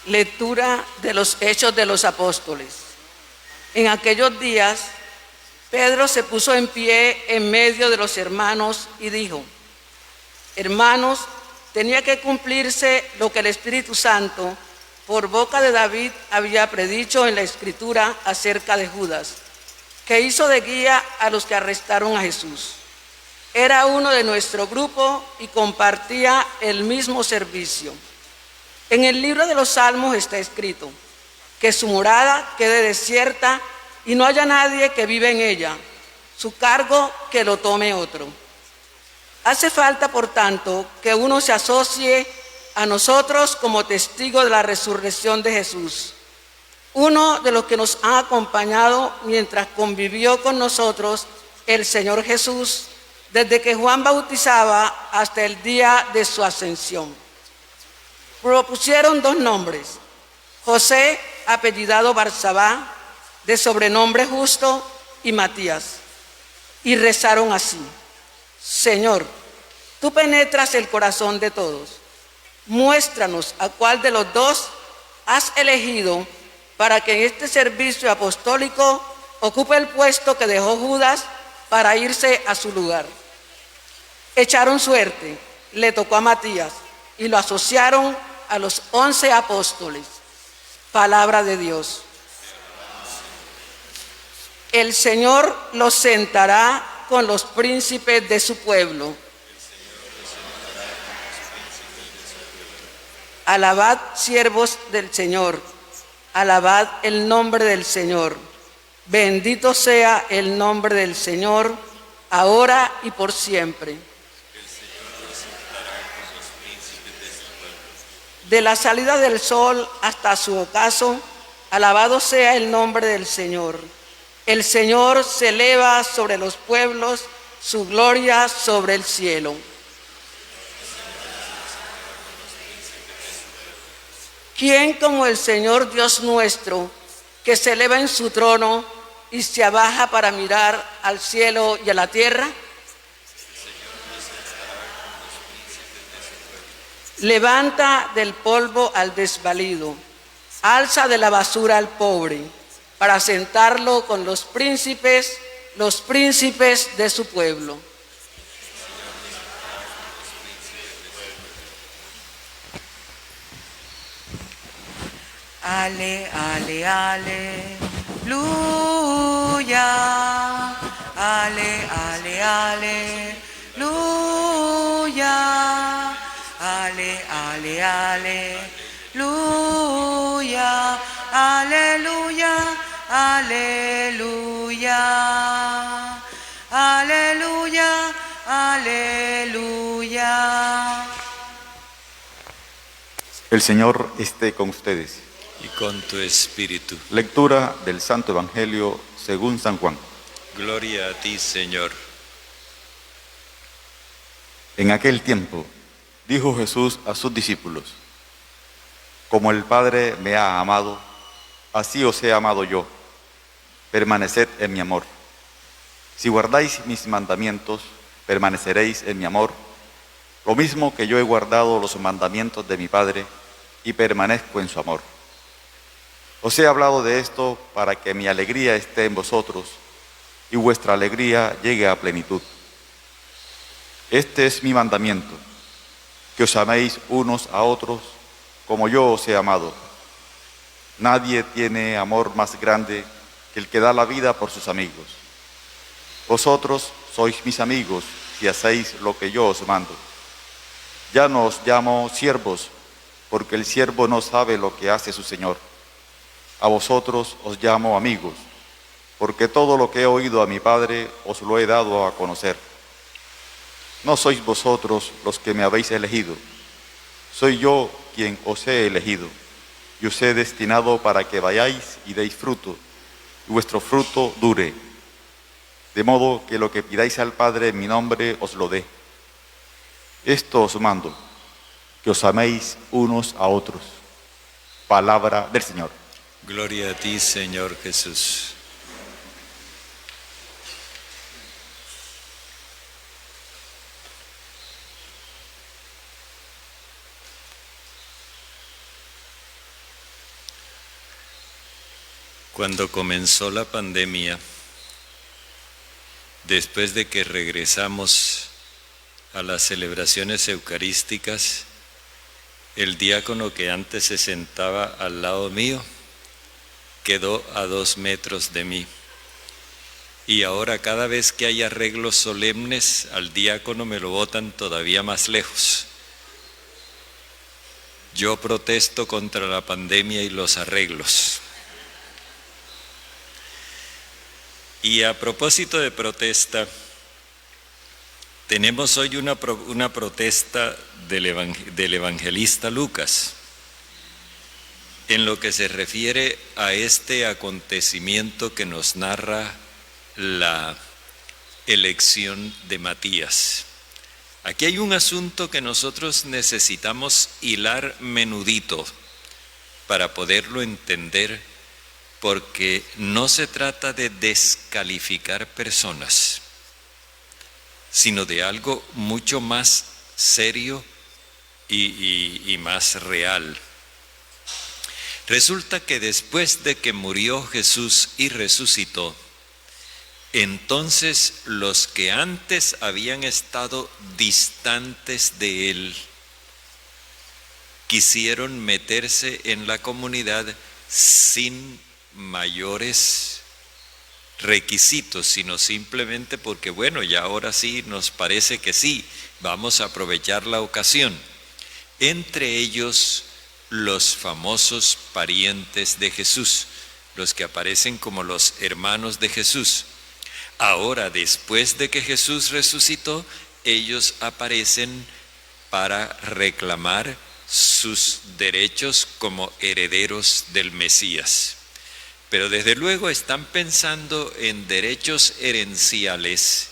Lectura de los Hechos de los Apóstoles. En aquellos días, Pedro se puso en pie en medio de los hermanos y dijo: Hermanos, tenía que cumplirse lo que el Espíritu Santo, por boca de David, había predicho en la Escritura acerca de Judas, que hizo de guía a los que arrestaron a Jesús. Era uno de nuestro grupo y compartía el mismo servicio. En el libro de los Salmos está escrito: que su morada quede desierta y no haya nadie que viva en ella, su cargo que lo tome otro. Hace falta, por tanto, que uno se asocie a nosotros como testigo de la resurrección de Jesús. Uno de los que nos ha acompañado mientras convivió con nosotros el Señor Jesús, desde que Juan bautizaba hasta el día de su ascensión. Propusieron dos nombres: José, apellidado Barsabá, de sobrenombre Justo, y Matías. Y rezaron así: Señor, tú penetras el corazón de todos. Muéstranos a cuál de los dos has elegido para que en este servicio apostólico ocupe el puesto que dejó Judas para irse a su lugar. Echaron suerte, le tocó a Matías y lo asociaron a los 11 apóstoles. Palabra de Dios. El Señor los sentará con los príncipes de su pueblo. Alabad, siervos del Señor, alabad el nombre del Señor. Bendito sea el nombre del Señor, ahora y por siempre. De la salida del sol hasta su ocaso, alabado sea el nombre del Señor. El Señor se eleva sobre los pueblos, su gloria sobre el cielo. ¿Quién como el Señor Dios nuestro, que se eleva en su trono y se abaja para mirar al cielo y a la tierra? Levanta del polvo al desvalido, alza de la basura al pobre, para sentarlo con los príncipes de su pueblo. Ale, ale, aleluya. Ale, ale, aleluya. Ale, ale, aleluya. Aleluya, aleluya. Aleluya, aleluya. El Señor esté con ustedes. Y con tu espíritu. Lectura del Santo Evangelio según San Juan. Gloria a ti, Señor. En aquel tiempo dijo Jesús a sus discípulos: Como el Padre me ha amado, así os he amado yo. Permaneced en mi amor. Si guardáis mis mandamientos, permaneceréis en mi amor, lo mismo que yo he guardado los mandamientos de mi Padre y permanezco en su amor. Os he hablado de esto para que mi alegría esté en vosotros y vuestra alegría llegue a plenitud. Este es mi mandamiento, que os améis unos a otros como yo os he amado. Nadie tiene amor más grande que el que da la vida por sus amigos. Vosotros sois mis amigos si hacéis lo que yo os mando. Ya no os llamo siervos, porque el siervo no sabe lo que hace su Señor. A vosotros os llamo amigos, porque todo lo que he oído a mi Padre os lo he dado a conocer. No sois vosotros los que me habéis elegido, soy yo quien os he elegido, y os he destinado para que vayáis y deis fruto, y vuestro fruto dure, de modo que lo que pidáis al Padre en mi nombre os lo dé. Esto os mando, que os améis unos a otros. Palabra del Señor. Gloria a ti, Señor Jesús. Cuando comenzó la pandemia, después de que regresamos a las celebraciones eucarísticas, el diácono que antes se sentaba al lado mío quedó a 2 metros de mí. Y ahora cada vez que hay arreglos solemnes, al diácono me lo botan todavía más lejos. Yo protesto contra la pandemia y los arreglos. Y a propósito de protesta, tenemos hoy una protesta del evangelista Lucas en lo que se refiere a este acontecimiento que nos narra la elección de Matías. Aquí hay un asunto que nosotros necesitamos hilar menudito para poderlo entender, porque no se trata de descalificar personas, sino de algo mucho más serio y más real. Resulta que después de que murió Jesús y resucitó, entonces los que antes habían estado distantes de él quisieron meterse en la comunidad sin mayores requisitos, sino simplemente porque, bueno, ya ahora sí nos parece que sí, vamos a aprovechar la ocasión. Entre ellos, los famosos parientes de Jesús, los que aparecen como los hermanos de Jesús. Ahora, después de que Jesús resucitó, ellos aparecen para reclamar sus derechos como herederos del Mesías. Pero desde luego están pensando en derechos herenciales,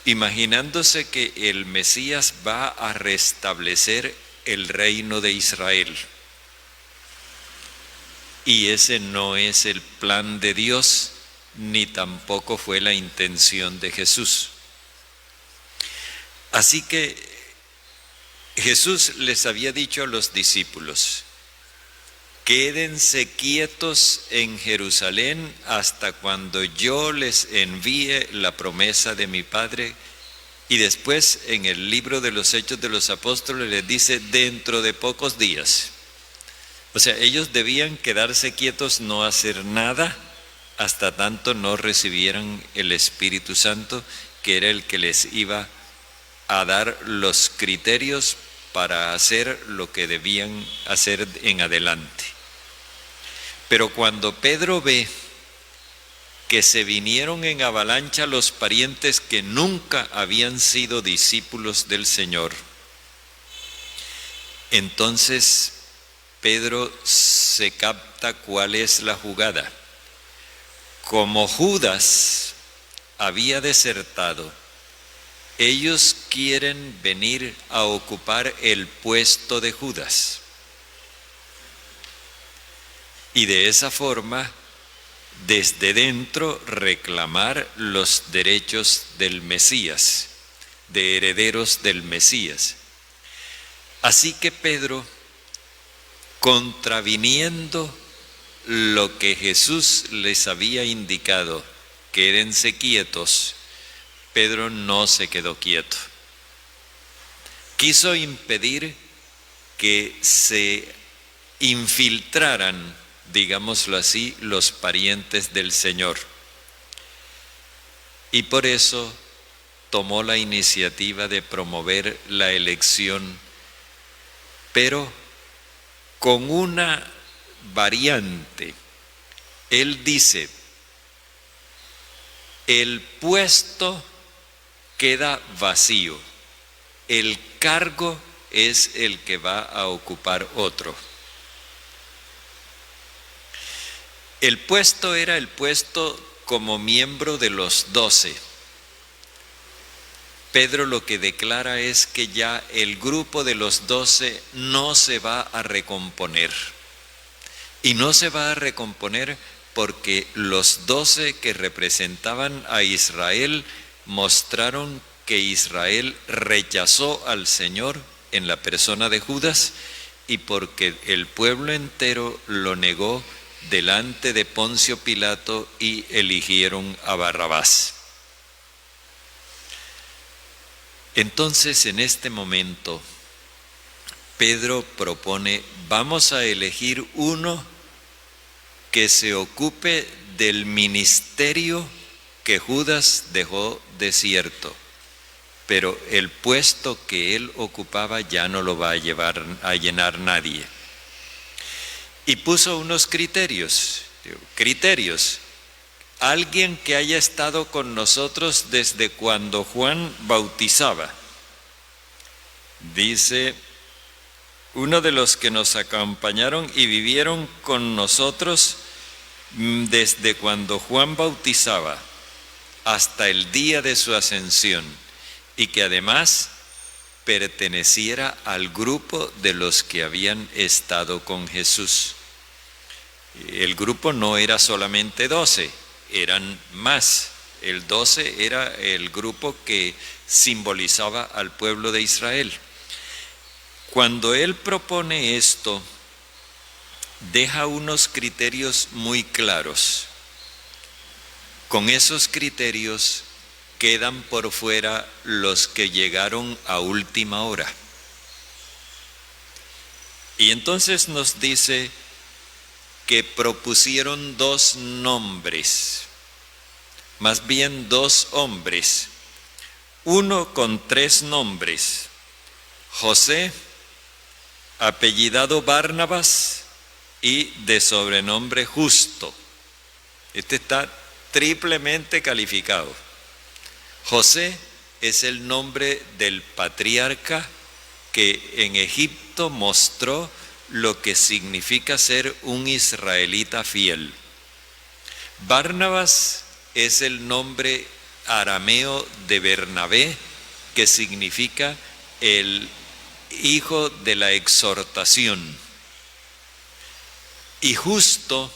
imaginándose que el Mesías va a restablecer el reino de Israel. Y ese no es el plan de Dios, ni tampoco fue la intención de Jesús. Así que Jesús les había dicho a los discípulos: quédense quietos en Jerusalén hasta cuando yo les envíe la promesa de mi Padre. Y después en el libro de los Hechos de los Apóstoles les dice: dentro de pocos días. O sea, ellos debían quedarse quietos, no hacer nada, hasta tanto no recibieran el Espíritu Santo, que era el que les iba a dar los criterios para hacer lo que debían hacer en adelante. Pero cuando Pedro ve que se vinieron en avalancha los parientes que nunca habían sido discípulos del Señor, entonces Pedro se capta cuál es la jugada. Como Judas había desertado, ellos quieren venir a ocupar el puesto de Judas. Y de esa forma, desde dentro, reclamar los derechos del Mesías, de herederos del Mesías. Así que Pedro, contraviniendo lo que Jesús les había indicado, quédense quietos, Pedro no se quedó quieto. Quiso impedir que se infiltraran, digámoslo así, los parientes del Señor. Y por eso tomó la iniciativa de promover la elección, pero con una variante. Él dice: el puesto queda vacío, el cargo es el que va a ocupar otro. El puesto era el puesto como miembro de los 12. Pedro lo que declara es que ya el grupo de los 12 no se va a recomponer. Y no se va a recomponer porque los 12 que representaban a Israel mostraron que Israel rechazó al Señor en la persona de Judas, y porque el pueblo entero lo negó delante de Poncio Pilato y eligieron a Barrabás. Entonces, en este momento, Pedro propone, vamos a elegir uno que se ocupe del ministerio que Judas dejó desierto, pero el puesto que él ocupaba ya no lo va a llenar nadie. Y puso unos criterios, alguien que haya estado con nosotros desde cuando Juan bautizaba. Dice, uno de los que nos acompañaron y vivieron con nosotros desde cuando Juan bautizaba hasta el día de su ascensión, y que además perteneciera al grupo de los que habían estado con Jesús. El grupo no era solamente 12, eran más. El 12 era el grupo que simbolizaba al pueblo de Israel. Cuando él propone esto, deja unos criterios muy claros. Con esos criterios quedan por fuera los que llegaron a última hora. Y entonces nos dice que propusieron 2 nombres, más bien 2 hombres, uno con 3 nombres: José, apellidado Barnabas, y de sobrenombre Justo. Este está triplemente calificado. José es el nombre del patriarca que en Egipto mostró lo que significa ser un israelita fiel. Barnabas es el nombre arameo de Bernabé, que significa el hijo de la exhortación. Y Justo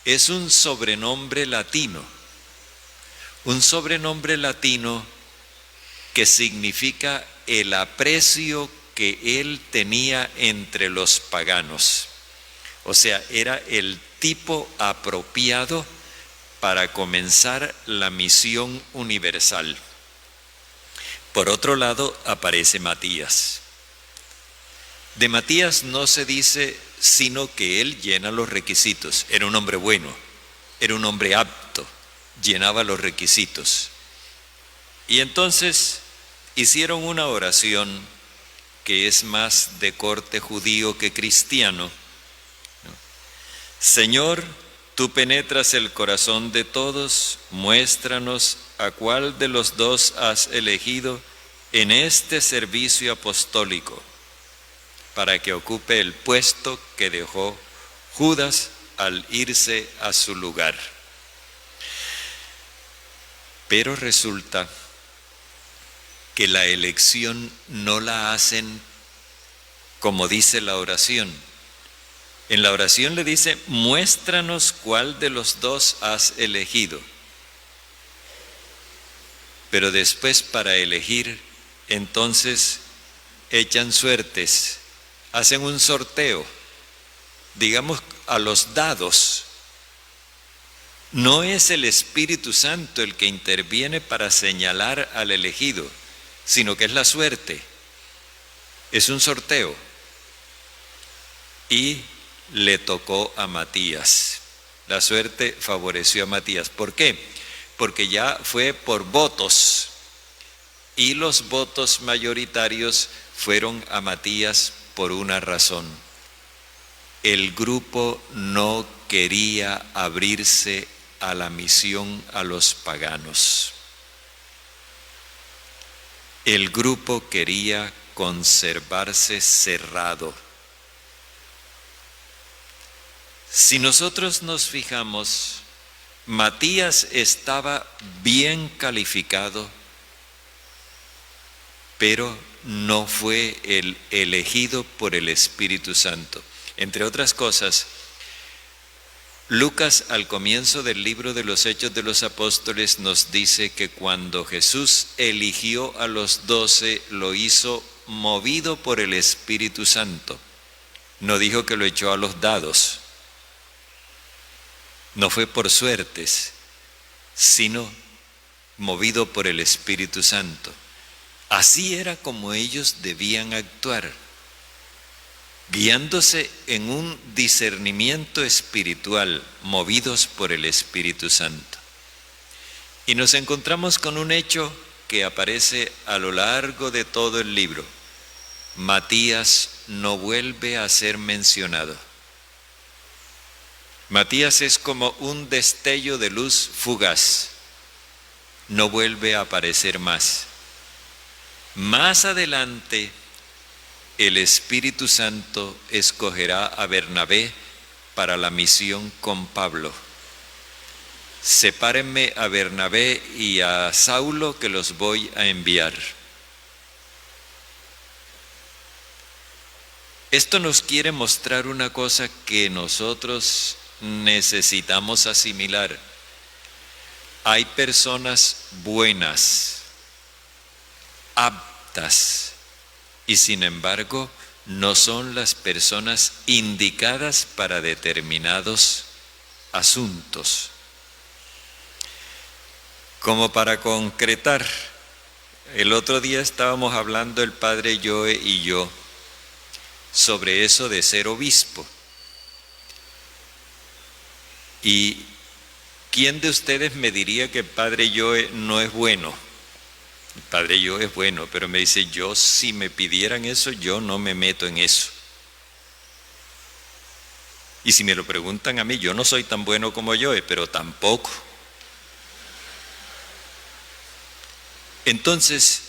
es un sobrenombre latino que significa el aprecio que él tenía entre los paganos. O sea, era el tipo apropiado para comenzar la misión universal. Por otro lado, aparece Matías. De Matías no se dice sino que él llena los requisitos. Era un hombre bueno, era un hombre apto, llenaba los requisitos. Y entonces hicieron una oración que es más de corte judío que cristiano. Señor, tú penetras el corazón de todos, muéstranos a cuál de los 2 has elegido en este servicio apostólico, para que ocupe el puesto que dejó Judas al irse a su lugar. Pero resulta que la elección no la hacen como dice la oración. En la oración le dice, muéstranos cuál de los 2 has elegido. Pero después, para elegir, entonces echan suertes, hacen un sorteo, digamos a los dados. No es el Espíritu Santo el que interviene para señalar al elegido, sino que es la suerte. Es un sorteo. Y le tocó a Matías. La suerte favoreció a Matías. ¿Por qué? Porque ya fue por votos. Y los votos mayoritarios fueron a Matías por una razón. El grupo no quería abrirse a la misión a los paganos. El grupo quería conservarse cerrado. Si nosotros nos fijamos, Matías estaba bien calificado, pero no fue el elegido por el Espíritu Santo. Entre otras cosas, Lucas, al comienzo del libro de los Hechos de los Apóstoles, nos dice que cuando Jesús eligió a los 12, lo hizo movido por el Espíritu Santo. No dijo que lo echó a los dados. No fue por suertes, sino movido por el Espíritu Santo. Así era como ellos debían actuar, guiándose en un discernimiento espiritual, movidos por el Espíritu Santo. Y nos encontramos con un hecho que aparece a lo largo de todo el libro. Matías no vuelve a ser mencionado. Matías es como un destello de luz fugaz. No vuelve a aparecer más. Más adelante, el Espíritu Santo escogerá a Bernabé para la misión con Pablo. Sepárenme a Bernabé y a Saulo, que los voy a enviar. Esto nos quiere mostrar una cosa que nosotros necesitamos asimilar. Hay personas buenas, aptas, y sin embargo no son las personas indicadas para determinados asuntos. Como para concretar, el otro día estábamos hablando el padre Joe y yo sobre eso de ser obispo. ¿Y quién de ustedes me diría que el padre Joe no es bueno? El padre Joe es bueno, pero me dice, yo si me pidieran eso, yo no me meto en eso. Y si me lo preguntan a mí, yo no soy tan bueno como Joe, pero tampoco. Entonces,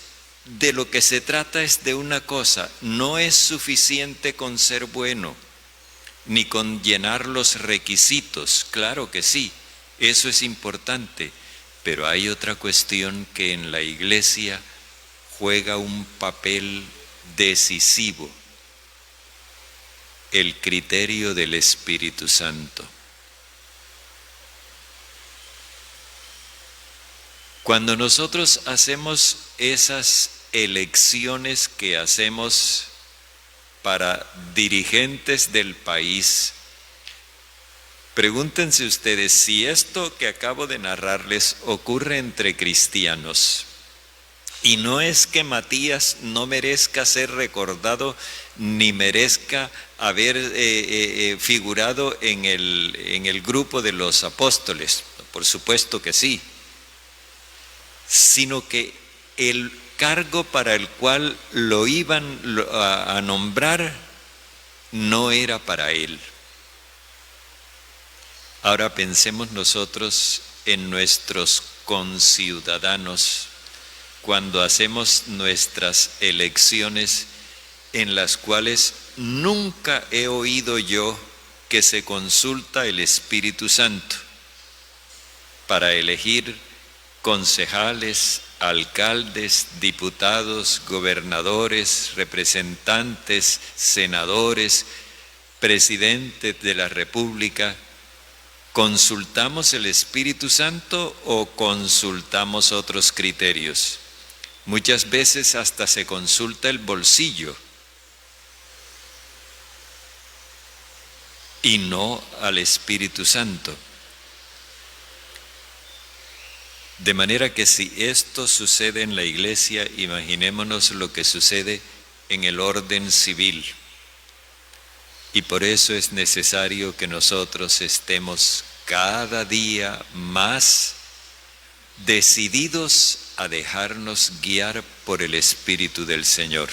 de lo que se trata es de una cosa: no es suficiente con ser bueno, ni con llenar los requisitos. Claro que sí, eso es importante, pero hay otra cuestión que en la iglesia juega un papel decisivo: el criterio del Espíritu Santo. Cuando nosotros hacemos esas elecciones que hacemos para dirigentes del país, pregúntense ustedes si esto que acabo de narrarles ocurre entre cristianos. Y no es que Matías no merezca ser recordado ni merezca haber figurado en el grupo de los apóstoles, por supuesto que sí, sino que el cargo para el cual lo iban a nombrar no era para él. Ahora pensemos nosotros en nuestros conciudadanos cuando hacemos nuestras elecciones, en las cuales nunca he oído yo que se consulta el Espíritu Santo para elegir concejales, alcaldes, diputados, gobernadores, representantes, senadores, presidentes de la República. ¿Consultamos el Espíritu Santo o consultamos otros criterios? Muchas veces hasta se consulta el bolsillo y no al Espíritu Santo. De manera que si esto sucede en la iglesia, imaginémonos lo que sucede en el orden civil. Y por eso es necesario que nosotros estemos cada día más decididos a dejarnos guiar por el Espíritu del Señor.